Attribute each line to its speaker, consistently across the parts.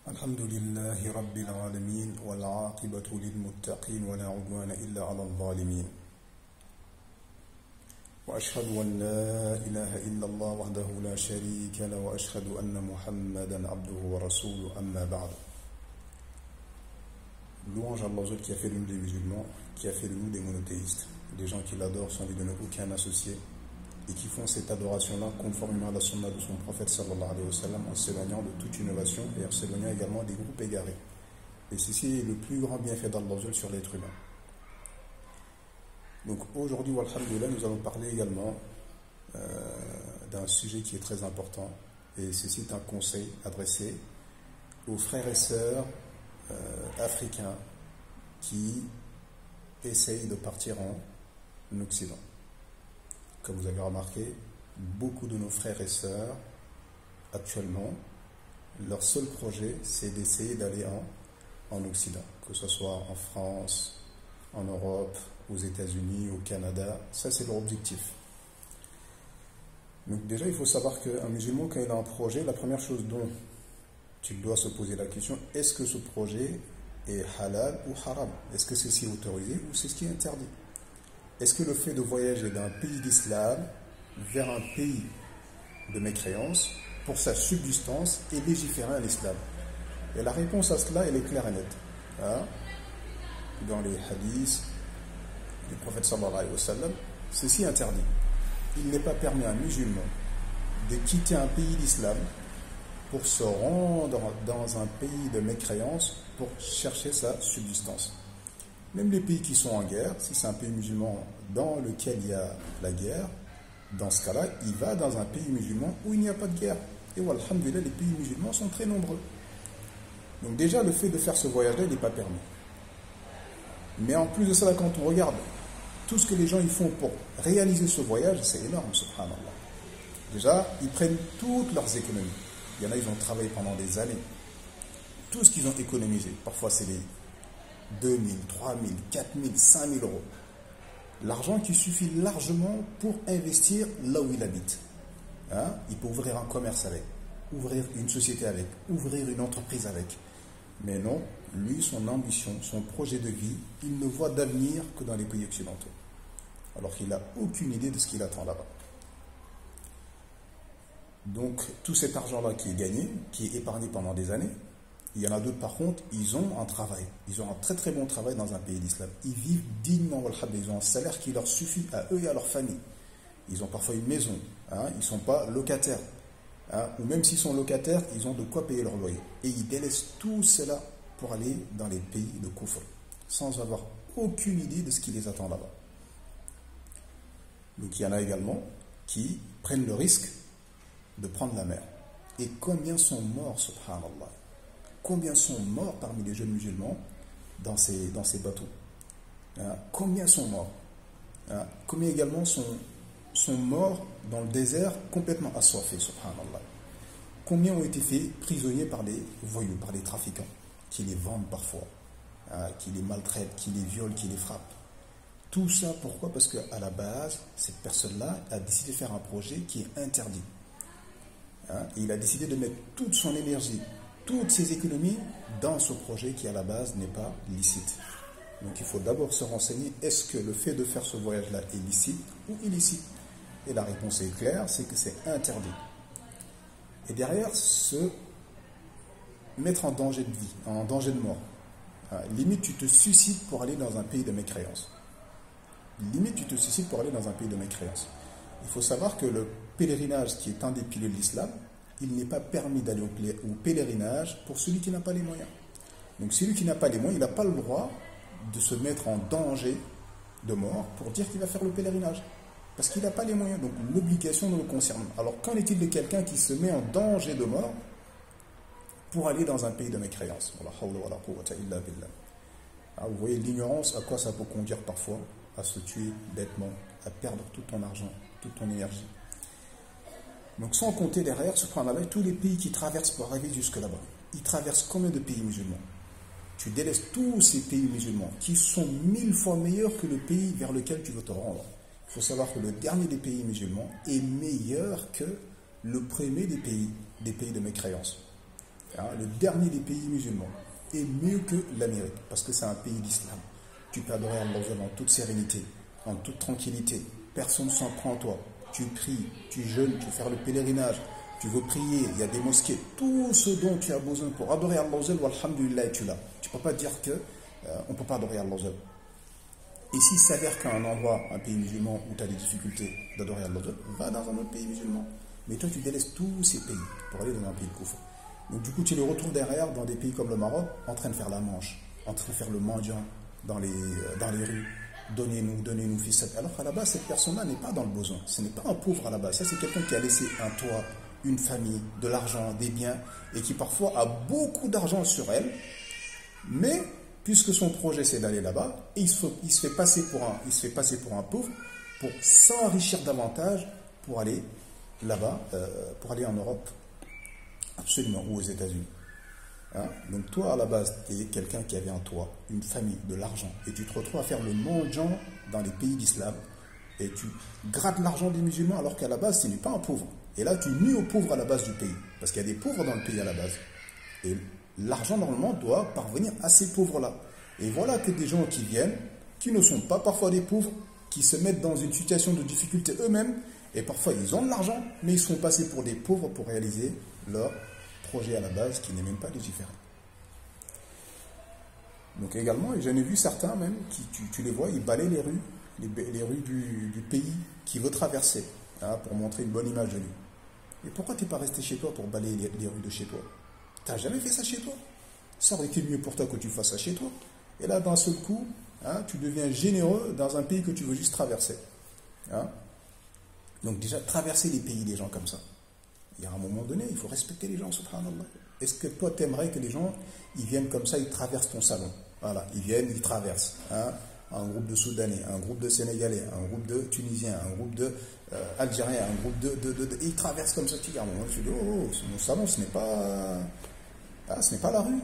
Speaker 1: الحمد لله رب العالمين والعاقبة للمتقين ولا عدوان إلا على الظالمين وأشهد أن لا إله إلا الله وحده لا شريك له وأشهد أن محمدا عبده ورسوله أما بعد. Louange à Allah qui a fait de nous des musulmans, qui a fait de nous des monothéistes, des gens qui l'adorent sans lui donner aucun associé et qui font cette adoration-là conformément à la sunna de son prophète sallallahu alayhi wa sallam, en s'éloignant de toute innovation et en s'éloignant également des groupes égarés. Et ceci est le plus grand bienfait d'Allah sur l'être humain. Donc aujourd'hui, walhamdulillah, nous allons parler également d'un sujet qui est très important, et ceci est un conseil adressé aux frères et sœurs africains qui essayent de partir en Occident. Comme vous avez remarqué, beaucoup de nos frères et sœurs, actuellement, leur seul projet, c'est d'essayer d'aller en Occident, que ce soit en France, en Europe, aux États-Unis, au Canada. Ça, c'est leur objectif. Donc déjà, il faut savoir qu'un musulman, quand il a un projet, la première chose dont il doit se poser la question, est-ce que ce projet est halal ou haram? Est-ce que ceci est autorisé ou c'est ce qui est interdit? Est-ce que le fait de voyager d'un pays d'islam vers un pays de mécréance pour sa subsistance est légiféré à l'islam? Et la réponse à cela, elle est claire et nette. Dans les hadiths du prophète sallallahu alayhi wa sallam, ceci est interdit. Il n'est pas permis à un musulman de quitter un pays d'islam pour se rendre dans un pays de mécréance pour chercher sa subsistance. Même les pays qui sont en guerre, si c'est un pays musulman dans lequel il y a la guerre, dans ce cas-là, il va dans un pays musulman où il n'y a pas de guerre. Et alhamdulillah, les pays musulmans sont très nombreux. Donc déjà, le fait de faire ce voyage-là, il n'est pas permis. Mais en plus de ça, quand on regarde tout ce que les gens ils font pour réaliser ce voyage, c'est énorme, subhanallah. Déjà, ils prennent toutes leurs économies. Il y en a, ils ont travaillé pendant des années. Tout ce qu'ils ont économisé, parfois c'est les 2 000, 3 000, 4 000, 5 000 euros. L'argent qui suffit largement pour investir là où il habite. Il peut ouvrir un commerce avec, ouvrir une société avec, ouvrir une entreprise avec. Mais non, lui, son ambition, son projet de vie, il ne voit d'avenir que dans les pays occidentaux. Alors qu'il n'a aucune idée de ce qu'il attend là-bas. Donc, tout cet argent-là qui est gagné, qui est épargné pendant des années, il y en a d'autres par contre, ils ont un travail. Ils ont un très très bon travail dans un pays d'islam. Ils vivent dignement, ils ont un salaire qui leur suffit à eux et à leur famille. Ils ont parfois une maison, ils ne sont pas locataires. Ou même s'ils sont locataires, ils ont de quoi payer leur loyer. Et ils délaissent tout cela pour aller dans les pays de Kufr, sans avoir aucune idée de ce qui les attend là-bas. Donc il y en a également qui prennent le risque de prendre la mer. Et combien sont morts, subhanallah? Combien sont morts parmi les jeunes musulmans dans ces bateaux? Combien sont morts? Combien également sont morts dans le désert complètement assoiffés, subhanallah? Combien ont été faits prisonniers par les voyous, par les trafiquants, qui les vendent parfois, qui les maltraitent, qui les violent, qui les frappent? Tout ça, pourquoi? Parce qu'à la base, cette personne-là a décidé de faire un projet qui est interdit. Et il a décidé de mettre toute son énergie, toutes ses économies dans ce projet qui à la base n'est pas licite. Donc il faut d'abord se renseigner, est-ce que le fait de faire ce voyage-là est licite ou illicite? Et la réponse est claire, c'est que c'est interdit. Et derrière, se mettre en danger de vie, en danger de mort. Limite, tu te suicides pour aller dans un pays de mécréance. Limite, tu te suicides pour aller dans un pays de mécréance. Il faut savoir que le pèlerinage, qui est un des piliers de l'islam, il n'est pas permis d'aller au pèlerinage pour celui qui n'a pas les moyens. Donc celui qui n'a pas les moyens, il n'a pas le droit de se mettre en danger de mort pour dire qu'il va faire le pèlerinage. Parce qu'il n'a pas les moyens, donc l'obligation ne le concerne. Alors qu'en est-il de quelqu'un qui se met en danger de mort pour aller dans un pays de mécréance? Vous voyez l'ignorance, à quoi ça peut conduire parfois? À se tuer bêtement, à perdre tout ton argent, toute ton énergie. Donc sans compter derrière, subhanallah, tous les pays qui traversent pour arriver jusque là-bas. Ils traversent combien de pays musulmans? Tu délaisses tous ces pays musulmans qui sont 1000 fois meilleurs que le pays vers lequel tu veux te rendre. Il faut savoir que le dernier des pays musulmans est meilleur que le premier des pays de mécréance. hein, le dernier des pays musulmans, est mieux que l'Amérique, parce que c'est un pays d'islam. Tu peux adorer Allah en toute sérénité, en toute tranquillité. Personne ne s'en prend à toi. Tu pries, tu jeûnes, tu veux faire le pèlerinage, tu veux prier, il y a des mosquées. Tout ce dont tu as besoin pour adorer Allah, alhamdulillah, tu l'as. Tu ne peux pas dire qu'on ne peut pas adorer Allah. Et s'il s'avère qu'à un endroit, un pays musulman, où tu as des difficultés d'adorer Allah, va dans un autre pays musulman. Mais toi, tu délaisses tous ces pays pour aller dans un pays de Kufr. Donc du coup, tu les retrouves derrière dans des pays comme le Maroc, en train de faire la manche, en train de faire le mendiant dans les rues. Donnez-nous, fils. Alors qu'à la base, cette personne-là n'est pas dans le besoin. Ce n'est pas un pauvre à la base. Ça, c'est quelqu'un qui a laissé un toit, une famille, de l'argent, des biens, et qui parfois a beaucoup d'argent sur elle. Mais, puisque son projet, c'est d'aller là-bas, et il se fait passer pour un pauvre, pour s'enrichir davantage, pour aller là-bas, pour aller en Europe, absolument, ou aux États-Unis. Hein? Donc toi, à la base, tu es quelqu'un qui avait un toit, une famille, de l'argent, et tu te retrouves à faire le mendiant dans les pays d'islam, et tu grattes l'argent des musulmans, alors qu'à la base, ce n'est pas un pauvre. Et là, tu nuis aux pauvres à la base du pays, parce qu'il y a des pauvres dans le pays à la base. Et l'argent, normalement, doit parvenir à ces pauvres-là. Et voilà que des gens qui viennent, qui ne sont pas parfois des pauvres, qui se mettent dans une situation de difficulté eux-mêmes, et parfois ils ont de l'argent, mais ils sont passés pour des pauvres pour réaliser leur projet à la base qui n'est même pas légiféré. Donc également, j'en ai vu certains même, qui tu les vois, ils balaient les rues du pays qu'il veut traverser, hein, pour montrer une bonne image de lui. Et pourquoi tu n'es pas resté chez toi pour balayer les rues de chez toi? Tu n'as jamais fait ça chez toi? Ça aurait été mieux pour toi que tu fasses ça chez toi. Et là, d'un seul coup, hein, tu deviens généreux dans un pays que tu veux juste traverser. Hein? Donc déjà, traverser les pays des gens comme ça. Il y a un moment donné, il faut respecter les gens, subhanallah. Est-ce que toi, tu aimerais que les gens, ils viennent comme ça, ils traversent ton salon? Voilà, ils viennent, ils traversent. Hein? Un groupe de Soudanais, un groupe de Sénégalais, un groupe de Tunisiens, un groupe de Algériens, un groupe et ils traversent comme ça, tu regardes. Moi, je dis, oh, mon salon, ce n'est pas la rue.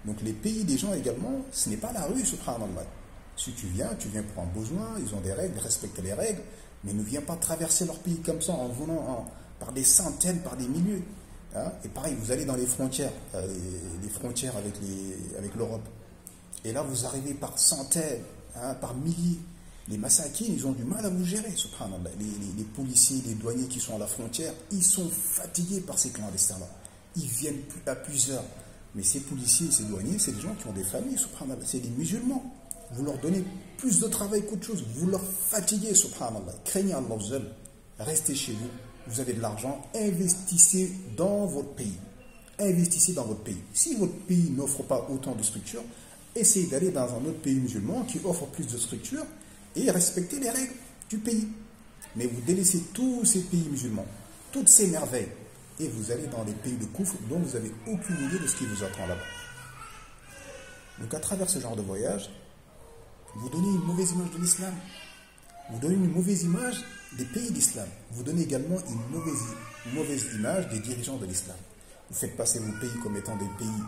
Speaker 1: Donc les pays des gens également, ce n'est pas la rue, subhanallah. Si tu viens pour un besoin, ils ont des règles, respecte les règles, mais ne viens pas traverser leur pays comme ça en venant par des centaines, par des milliers. Hein? Et pareil, vous allez dans les frontières avec l'Europe. Et là, vous arrivez par centaines, hein, par milliers. Les massakines, ils ont du mal à vous gérer, subhanallah. Les policiers, les douaniers qui sont à la frontière, ils sont fatigués par ces clandestins-là. Ils viennent à plusieurs. Mais ces policiers et ces douaniers, c'est des gens qui ont des familles, subhanallah. C'est des musulmans. Vous leur donnez plus de travail qu'autre chose. Vous leur fatiguez, subhanallah. Craignez Allah. Restez chez vous. Vous avez de l'argent. Investissez dans votre pays. Investissez dans votre pays. Si votre pays n'offre pas autant de structures, essayez d'aller dans un autre pays musulman qui offre plus de structures et respectez les règles du pays. Mais vous délaissez tous ces pays musulmans, toutes ces merveilles, et vous allez dans les pays de Kufr dont vous n'avez aucune idée de ce qui vous attend là-bas. Donc à travers ce genre de voyage, vous donnez une mauvaise image de l'islam. Vous donnez une mauvaise image des pays d'islam. Vous donnez également une mauvaise image des dirigeants de l'islam. Vous faites passer vos pays comme étant des pays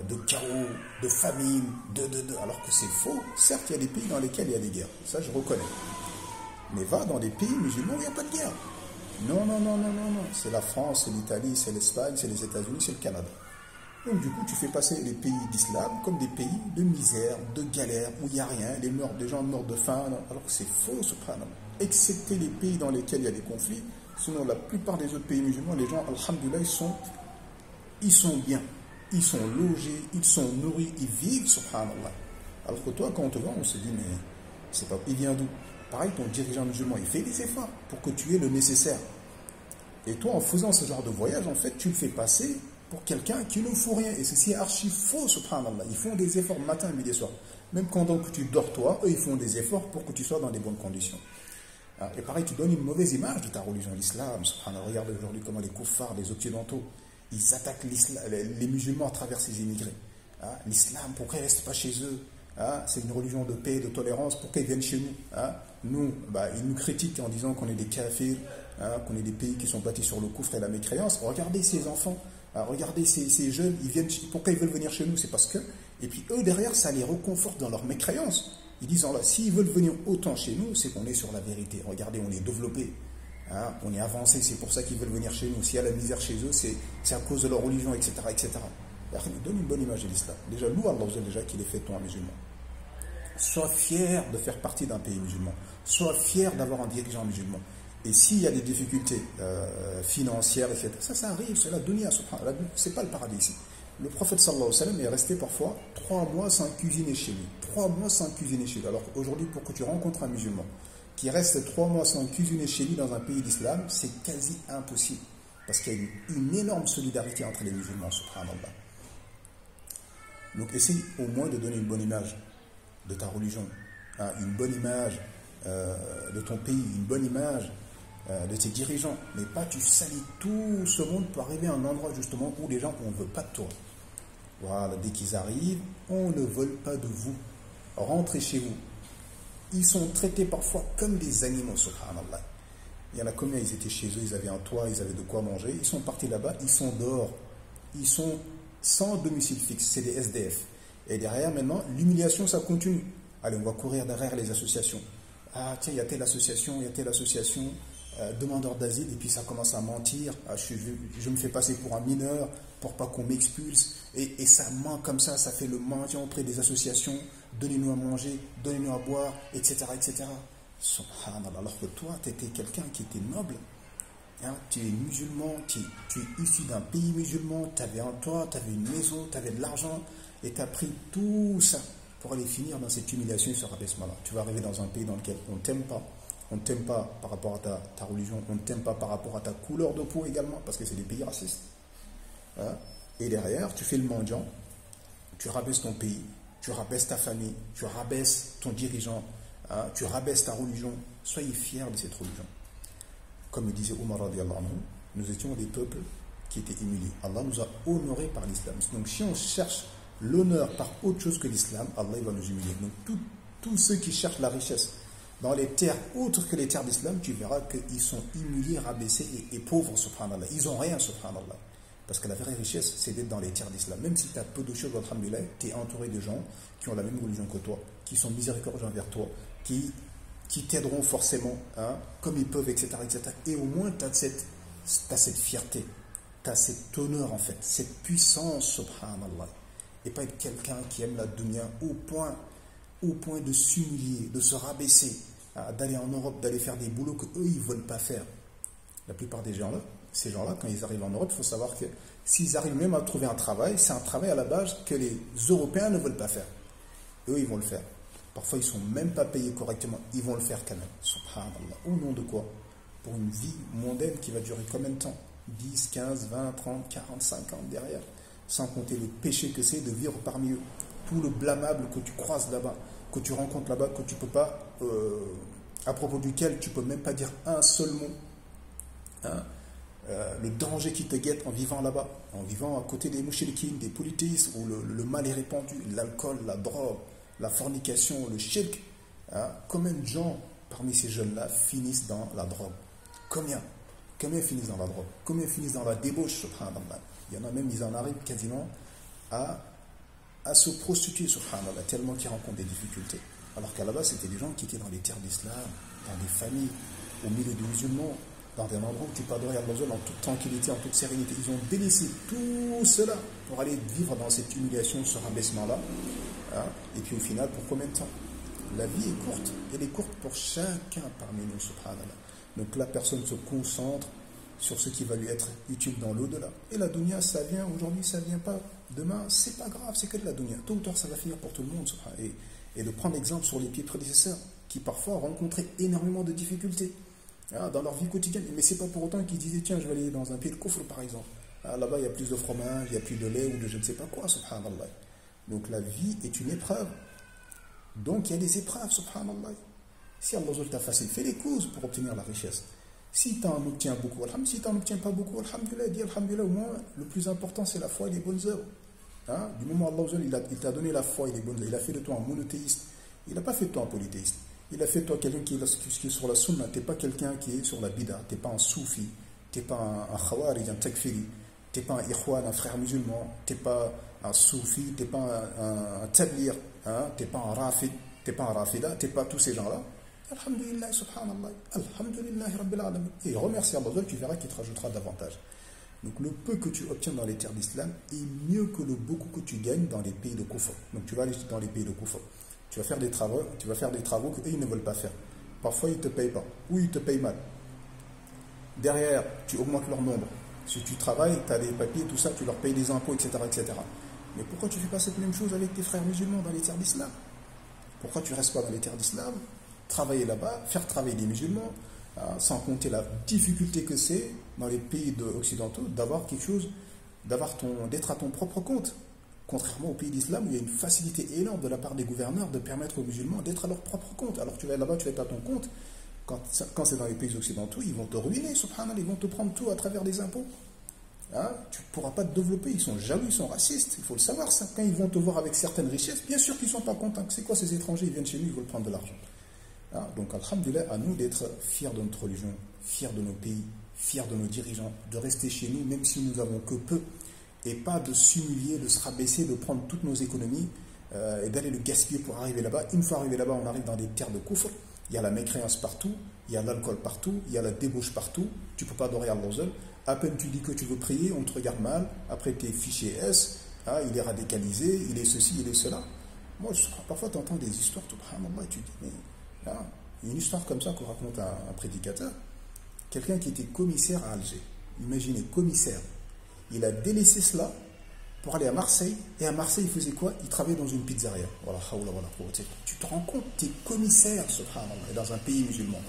Speaker 1: de chaos, de famine, alors que c'est faux. Certes, il y a des pays dans lesquels il y a des guerres. Ça, je reconnais. Mais va dans des pays musulmans où il n'y a pas de guerre. Non. C'est la France, c'est l'Italie, c'est l'Espagne, c'est les États-Unis, c'est le Canada. Donc du coup, tu fais passer les pays d'islam comme des pays de misère, de galère, où il n'y a rien, les gens meurent de faim, alors que c'est faux, subhanallah. Excepté les pays dans lesquels il y a des conflits, sinon la plupart des autres pays musulmans, les gens, alhamdoulilah, ils sont bien, ils sont logés, ils sont nourris, ils vivent, subhanallah. Alors que toi, quand on te voit, on se dit, mais c'est pas, il vient d'où? Pareil, ton dirigeant musulman, il fait des efforts pour que tu aies le nécessaire. Et toi, en faisant ce genre de voyage, en fait, tu le fais passer pour quelqu'un qui ne fout rien. Et ceci est archi faux, subhanallah. Ils font des efforts matin, midi et soir. Même quand donc, tu dors toi, eux, ils font des efforts pour que tu sois dans des bonnes conditions. Et pareil, tu donnes une mauvaise image de ta religion, l'islam. Subhanallah, regarde aujourd'hui comment les koufars, les occidentaux, ils attaquent les musulmans à travers ces immigrés. L'islam, pourquoi ils ne restent pas chez eux? C'est une religion de paix, de tolérance, pourquoi ils viennent chez nous? Nous, ils nous critiquent en disant qu'on est des kafirs, qu'on est des pays qui sont bâtis sur le coufre et la mécréance. Regardez ces enfants, regardez ces jeunes, pourquoi ils veulent venir chez nous? C'est parce que, et puis eux derrière, ça les reconforte dans leur mécréance. Ils disent, s'ils veulent venir autant chez nous, c'est qu'on est sur la vérité. Regardez, on est développé. Hein, on est avancé, c'est pour ça qu'ils veulent venir chez nous. S'il y a la misère chez eux, c'est à cause de leur religion, etc. etc. Donne une bonne image de l'islam. Déjà, loue Allah déjà qu'il ait fait toi un musulman. Sois fier de faire partie d'un pays musulman. Sois fier d'avoir un dirigeant musulman. Et s'il y a des difficultés financières, etc., ça arrive, c'est la dunya, c'est pas le paradis ici. Le prophète sallallahu alayhi wa sallam est resté parfois 3 mois sans cuisiner chez lui. 3 mois sans cuisiner chez lui. Alors qu'aujourd'hui, pour que tu rencontres un musulman qui reste 3 mois sans cuisiner chez lui dans un pays d'islam, c'est quasi impossible. Parce qu'il y a une énorme solidarité entre les musulmans, subhanallah. Donc essaye au moins de donner une bonne image de ta religion, hein, une bonne image de ton pays, une bonne image de tes dirigeants. Mais pas tu salis tout ce monde pour arriver à un endroit justement où les gens, on ne veut pas de toi. Voilà, dès qu'ils arrivent, on ne veut pas de vous. Rentrez chez vous. Ils sont traités parfois comme des animaux, subhanallah. Il y en a combien, ils étaient chez eux, ils avaient un toit, ils avaient de quoi manger. Ils sont partis là-bas, ils sont dehors. Ils sont sans domicile fixe, c'est des SDF. Et derrière, maintenant, l'humiliation, ça continue. Allez, on va courir derrière les associations. Ah, tiens, il y a telle association, demandeur d'asile, et puis ça commence à mentir. Ah, je me fais passer pour un mineur, pour pas qu'on m'expulse. Et ça ment comme ça fait le mentir auprès des associations. Donnez-nous à manger, donnez-nous à boire, etc., etc. Subhanallah, alors que toi, tu étais quelqu'un qui était noble. Hein, tu es musulman, tu es issu d'un pays musulman, tu avais un toit, tu avais une maison, tu avais de l'argent, et tu as pris tout ça pour aller finir dans cette humiliation et ce rabaissement-là. Tu vas arriver dans un pays dans lequel on ne t'aime pas. On ne t'aime pas par rapport à ta religion, on ne t'aime pas par rapport à ta couleur de peau également, parce que c'est des pays racistes. Hein, et derrière, tu fais le mendiant, tu rabaisses ton pays, tu rabaisses ta famille, tu rabaisses ton dirigeant, hein, tu rabaisses ta religion. Soyez fiers de cette religion. Comme le disait Omar radiallahu anhu, nous étions des peuples qui étaient humiliés. Allah nous a honorés par l'islam. Donc si on cherche l'honneur par autre chose que l'islam, Allah va nous humilier. Donc tous ceux qui cherchent la richesse dans les terres autres que les terres d'islam, tu verras qu'ils sont humiliés, rabaissés et pauvres, subhanallah. Ils n'ont rien, subhanallah. Parce que la vraie richesse, c'est d'être dans les terres d'islam. Même si tu as peu de choses, alhamdulillah, tu es entouré de gens qui ont la même religion que toi, qui sont miséricordieux envers toi, qui t'aideront forcément, hein, comme ils peuvent, etc., etc. Et au moins, tu as cette fierté, tu as cet honneur, en fait, cette puissance, subhanallah. Et pas être quelqu'un qui aime la dunya au point de s'humilier, de se rabaisser, hein, d'aller en Europe, d'aller faire des boulots qu'eux, ils ne veulent pas faire. La plupart des gens-là, ces gens-là, quand ils arrivent en Europe, il faut savoir que s'ils arrivent même à trouver un travail, c'est un travail à la base que les Européens ne veulent pas faire. Eux, ils vont le faire. Parfois, ils ne sont même pas payés correctement. Ils vont le faire quand même. Subhanallah. Au nom de quoi? Pour une vie mondaine qui va durer combien de temps? 10, 15, 20, 30, 40, 50 derrière. Sans compter le péché que c'est de vivre parmi eux. Tout le blâmable que tu croises là-bas, que tu rencontres là-bas, que tu ne peux pas, à propos duquel tu ne peux même pas dire un seul mot. Hein? Le danger qui te guette en vivant là-bas, en vivant à côté des mouchriquines, des polythéistes, où le mal est répandu, l'alcool, la drogue, la fornication, le shirk. Hein? Combien de gens parmi ces jeunes-là finissent dans la drogue? Combien finissent dans la drogue? Combien finissent dans la débauche, subhanallah? Il y en a même, ils en arrivent quasiment à se prostituer, subhanallah, tellement qu'ils rencontrent des difficultés. Alors qu'à la base, c'était des gens qui étaient dans les terres d'islam, dans des familles, au milieu des musulmans, dans des endroits où tu peux adorer Allah en toute tranquillité, en toute sérénité. Ils ont délaissé tout cela pour aller vivre dans cette humiliation, ce rabaissement-là. Hein? Et puis au final, pour combien de temps? La vie est courte. Elle est courte pour chacun parmi nous, subhanallah. Donc la personne se concentre sur ce qui va lui être utile dans l'au-delà. Et la dunya, ça vient aujourd'hui, ça ne vient pas. Demain, c'est pas grave, c'est que de la dunya. Tôt ou tard, ça va finir pour tout le monde. Et de prendre exemple sur les pieds prédécesseurs, qui parfois rencontraient énormément de difficultés dans leur vie quotidienne. Mais ce n'est pas pour autant qu'ils disaient, tiens, je vais aller dans un pays de coffre, par exemple. Là-bas, il y a plus de fromage, il n'y a plus de lait ou de je ne sais pas quoi, subhanallah. Donc la vie est une épreuve. Donc il y a des épreuves, subhanallah. Si Allah t'a facile, fais les causes pour obtenir la richesse. Si tu en obtiens beaucoup, alhamdulillah. Si tu n'en obtiens pas beaucoup, alhamdulillah, dis alhamdulillah, au moins, le plus important, c'est la foi et les bonnes œuvres. Hein? Du moment où Allah il t'a donné la foi et les bonnes œuvres, il a fait de toi un monothéiste, il n'a pas fait de toi un polythéiste. Il a fait de toi quelqu'un qui est sur la sunna, tu n'es pas quelqu'un qui est sur la bida, tu n'es pas un soufi, tu n'es pas un khawarij, un takfiri, tu n'es pas un ikhwan, un frère musulman, tu n'es pas un soufi, tu n'es pas un tablir, hein? Tu n'es pas un rafid, tu n'es pas un rafida, tu n'es pas tous ces gens-là. Alhamdulillah, subhanallah, alhamdulillah, rabbil alamin. Et remercie Allah, tu verras qu'il te rajoutera davantage. Donc le peu que tu obtiens dans les terres d'islam est mieux que le beaucoup que tu gagnes dans les pays de Kufr. Donc tu vas aller dans les pays de Kufr. Tu vas faire des travaux qu'eux ils ne veulent pas faire. Parfois ils ne te payent pas, ou ils te payent mal. Derrière, tu augmentes leur nombre. Si tu travailles, tu as des papiers, tout ça, tu leur payes des impôts, etc., etc. Mais pourquoi tu ne fais pas cette même chose avec tes frères musulmans dans les terres d'islam? Pourquoi tu ne restes pas dans les terres d'islam? Travailler là-bas, faire travailler des musulmans, sans compter la difficulté que c'est dans les pays occidentaux d'avoir quelque chose, d'être à ton propre compte. Contrairement aux pays d'islam où il y a une facilité énorme de la part des gouverneurs de permettre aux musulmans d'être à leur propre compte. Alors tu vas là-bas, tu vas être à ton compte. Quand c'est dans les pays occidentaux, ils vont te ruiner, subhanallah, ils vont te prendre tout à travers des impôts. Tu ne pourras pas te développer, ils sont jaloux, ils sont racistes, il faut le savoir ça. Quand ils vont te voir avec certaines richesses, bien sûr qu'ils ne sont pas contents. C'est quoi ces étrangers, ils viennent chez nous, ils veulent prendre de l'argent. Donc, alhamdulillah, à nous d'être fiers de notre religion, fiers de nos pays, fiers de nos dirigeants, de rester chez nous, même si nous n'avons que peu, et pas de s'humilier, de se rabaisser, de prendre toutes nos économies et d'aller le gaspiller pour arriver là-bas. Une fois arrivé là-bas, on arrive dans des terres de kufr, il y a la mécréance partout, il y a l'alcool partout, il y a la débauche partout, tu ne peux pas adorer Allah seul. À peine tu dis que tu veux prier, on te regarde mal, après tu es fiché S, il est radicalisé, il est ceci, il est cela. Moi, parfois tu entends des histoires, subhanallah, et tu dis, mais il y a une histoire comme ça qu'on raconte à un prédicateur, quelqu'un qui était commissaire à Alger, imaginez, commissaire, il a délaissé cela pour aller à Marseille, et à Marseille il faisait quoi? Il travaillait dans une pizzeria. Voilà, tu te rends compte, tu es commissaire, subhanallah, dans un pays musulman,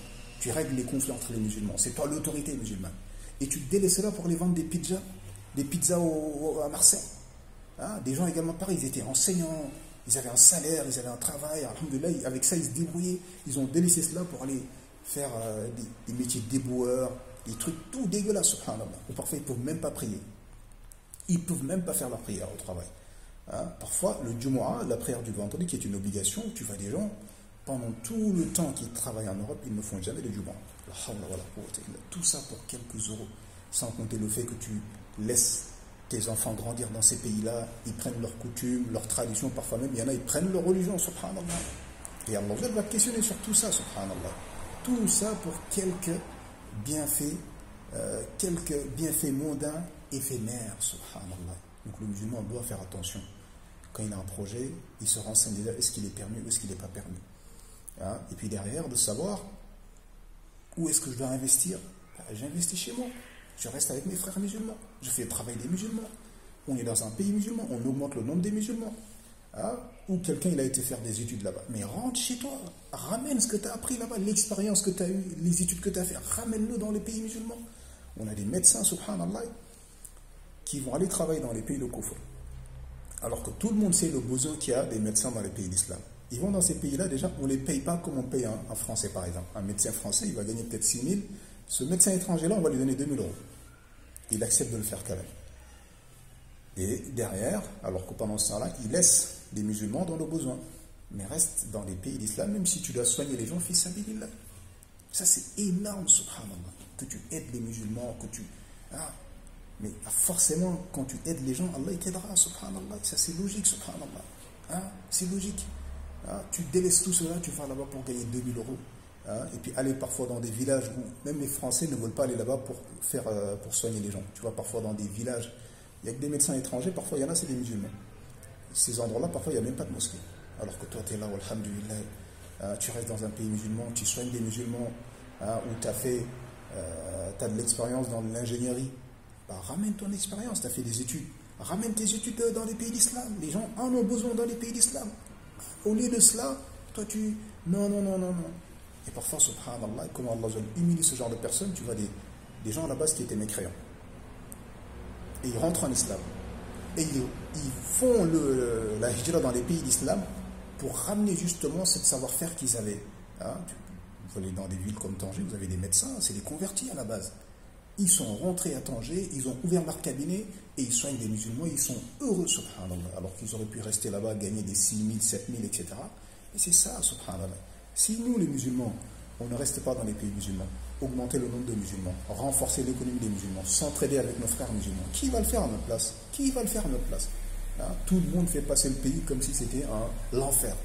Speaker 1: tu règles les conflits entre les musulmans, c'est toi l'autorité musulmane, et tu te délaisses là pour aller vendre des pizzas à Marseille. Des gens également pareil, ils étaient enseignants, ils avaient un salaire, ils avaient un travail, alhamdoulilah, avec ça ils se débrouillaient, ils ont délaissé cela pour aller faire des métiers de déboueurs, des trucs tout dégueulasses, subhanallah, où parfois ils ne peuvent même pas prier, ils ne peuvent même pas faire leur prière au travail. Parfois le Jumu'ah, la prière du vendredi qui est une obligation, tu vois des gens, pendant tout le temps qu'ils travaillent en Europe, ils ne font jamais le Jumu'ah. Tout ça pour quelques euros, sans compter le fait que tu laisses tes enfants grandir dans ces pays-là, ils prennent leurs coutumes, leurs traditions, parfois même, il y en a, ils prennent leur religion, subhanallah. Et Allah va te questionner sur tout ça, subhanallah. Tout ça pour quelques bienfaits mondains, éphémères, subhanallah. Donc le musulman doit faire attention. Quand il a un projet, il se renseigne déjà, est-ce qu'il est permis ou est-ce qu'il n'est pas permis. Et puis derrière, de savoir où est-ce que je dois investir. J'investis chez moi. Je reste avec mes frères musulmans. Je fais le travail des musulmans. On est dans un pays musulman. On augmente le nombre des musulmans. Ou quelqu'un il a été faire des études là-bas. Mais rentre chez toi. Ramène ce que tu as appris là-bas. L'expérience que tu as eue, les études que tu as fait. Ramène-le dans les pays musulmans. On a des médecins, subhanallah, qui vont aller travailler dans les pays de Kufr. Alors que tout le monde sait le besoin qu'il y a des médecins dans les pays d'islam. Ils vont dans ces pays-là, déjà, on ne les paye pas comme on paye un Français, par exemple. Un médecin français, il va gagner peut-être 6 000. Ce médecin étranger-là, on va lui donner 2 000 euros. Il accepte de le faire quand même. Et derrière, alors que pendant ce temps-là, il laisse les musulmans dans le besoin. Mais reste dans les pays d'islam, même si tu dois soigner les gens, fils sabilillah. Ça, c'est énorme, subhanallah. Que tu aides les musulmans, que tu... mais forcément, quand tu aides les gens, Allah il t'aidera, subhanallah. Ça, c'est logique, subhanallah. C'est logique. Tu délaisses tout cela, tu vas là-bas pour gagner 2 000 euros. Et puis aller parfois dans des villages où même les Français ne veulent pas aller là-bas pour soigner les gens. Tu vois, parfois dans des villages, il y a que des médecins étrangers, parfois il y en a, c'est des musulmans. Ces endroits-là, parfois il n'y a même pas de mosquée. Alors que toi, tu es là, alhamdulillah, tu restes dans un pays musulman, tu soignes des musulmans, où tu as de l'expérience dans l'ingénierie. Ramène ton expérience, tu as fait des études. Ramène tes études dans les pays d'islam. Les gens en ont besoin dans les pays d'islam. Au lieu de cela, toi tu... Non. Et parfois, subhanallah, comment Allah humilie ce genre de personnes, tu vois des gens à la base qui étaient mécréants. Et ils rentrent en islam. Et ils font la hijra dans les pays d'islam pour ramener justement ce savoir-faire qu'ils avaient. Vous allez dans des villes comme Tanger, vous avez des médecins, c'est des convertis à la base. Ils sont rentrés à Tanger, ils ont ouvert leur cabinet et ils soignent des musulmans, ils sont heureux, subhanallah, alors qu'ils auraient pu rester là-bas, gagner des 6 000, 7 000, etc. Et c'est ça, subhanallah. Si nous, les musulmans, on ne reste pas dans les pays musulmans, augmenter le nombre de musulmans, renforcer l'économie des musulmans, s'entraider avec nos frères musulmans, qui va le faire à notre place? Qui va le faire à notre place? Tout le monde fait passer le pays comme si c'était l'enfer.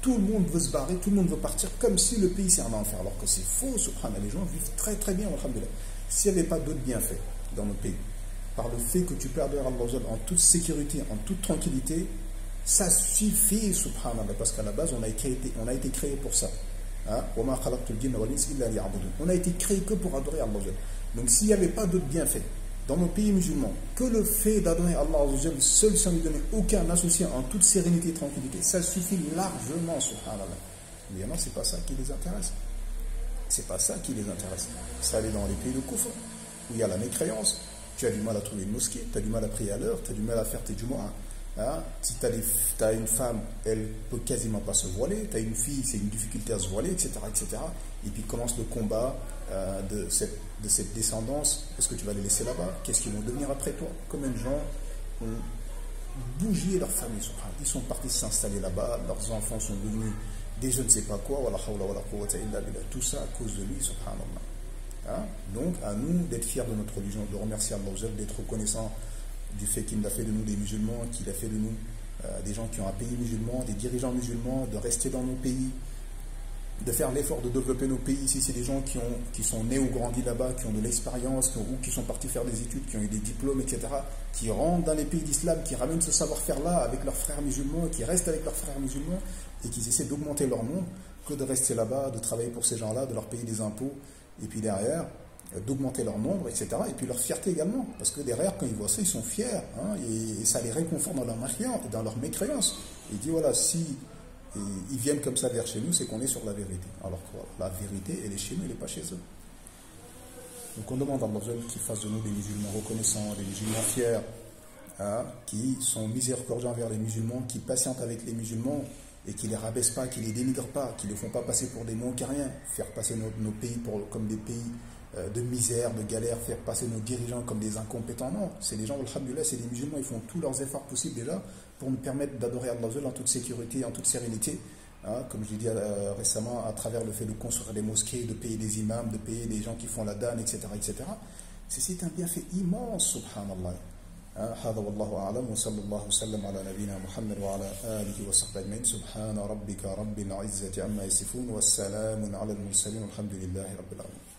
Speaker 1: Tout le monde veut se barrer, tout le monde veut partir, comme si le pays c'est un enfer. Alors que c'est faux, subhanallah, les gens vivent très très bien, alhamdulillah. S'il n'y avait pas d'autres bienfaits dans nos pays, par le fait que tu peux adorer Allah en toute sécurité, en toute tranquillité, ça suffit, subhanallah, parce qu'à la base, on a été créé pour ça. Hein? On a été créé que pour adorer Allah. Donc s'il n'y avait pas d'autres bienfaits dans nos pays musulmans, que le fait d'adorer Allah seul sans lui donner aucun associé en toute sérénité et tranquillité, ça suffit largement, subhanallah. Mais non, c'est pas ça qui les intéresse. C'est pas ça qui les intéresse. C'est aller dans les pays de Kufr, où il y a la mécréance. Tu as du mal à trouver une mosquée, tu as du mal à prier à l'heure, tu as du mal à faire tes Jumu'ah. Hein? Si tu as une femme, elle peut quasiment pas se voiler. Tu as une fille, c'est une difficulté à se voiler, etc., etc. Et puis commence le combat de cette descendance. Est-ce que tu vas les laisser là-bas? Qu'est-ce qu'ils vont devenir après toi? Combien de gens ont bougé leur famille? Ils sont partis s'installer là-bas, leurs enfants sont devenus des je ne sais pas quoi. Tout ça à cause de lui, subhanallah. Hein? Donc, à nous d'être fiers de notre religion, de remercier Allah, d'être reconnaissant du fait qu'il a fait de nous des musulmans, qu'il a fait de nous des gens qui ont un pays musulman, des dirigeants musulmans, de rester dans nos pays, de faire l'effort de développer nos pays. Ici, c'est des gens qui sont nés ou grandis là-bas, qui ont de l'expérience, ou qui sont partis faire des études, qui ont eu des diplômes, etc., qui rentrent dans les pays d'islam, qui ramènent ce savoir-faire-là avec leurs frères musulmans, qui restent avec leurs frères musulmans, et qui essaient d'augmenter leur nombre, que de rester là-bas, de travailler pour ces gens-là, de leur payer des impôts, et puis derrière, d'augmenter leur nombre, etc. Et puis leur fierté également. Parce que derrière, quand ils voient ça, ils sont fiers. Hein, et ça les réconforte dans leur mécréance. Et ils disent, voilà, si ils viennent comme ça vers chez nous, c'est qu'on est sur la vérité. Alors que voilà, la vérité, elle est chez nous, elle n'est pas chez eux. Donc on demande à Allah qu'il fasse de nous des musulmans reconnaissants, des musulmans fiers, hein, qui sont miséricordieux envers les musulmans, qui patientent avec les musulmans, et qui ne les rabaissent pas, qui ne les dénigrent pas, qui ne les font pas passer pour des non-cariens, faire passer nos pays comme des pays de misère, de galère, faire passer nos dirigeants comme des incompétents. Non, c'est des gens, alhamdoulilah, c'est des musulmans, ils font tous leurs efforts possibles déjà pour nous permettre d'adorer Allah en toute sécurité, en toute sérénité. Hein, comme je l'ai dit récemment, à travers le fait de construire des mosquées, de payer des imams, de payer des gens qui font la danne, etc., etc. C'est un bienfait immense, subhanallah. هذا والله أعلم وصلى الله وسلم على نبينا محمد وعلى آله وصحبه أجمعين سبحان ربك رب العزة عما يصفون والسلام على المرسلين والحمد لله رب العالمين.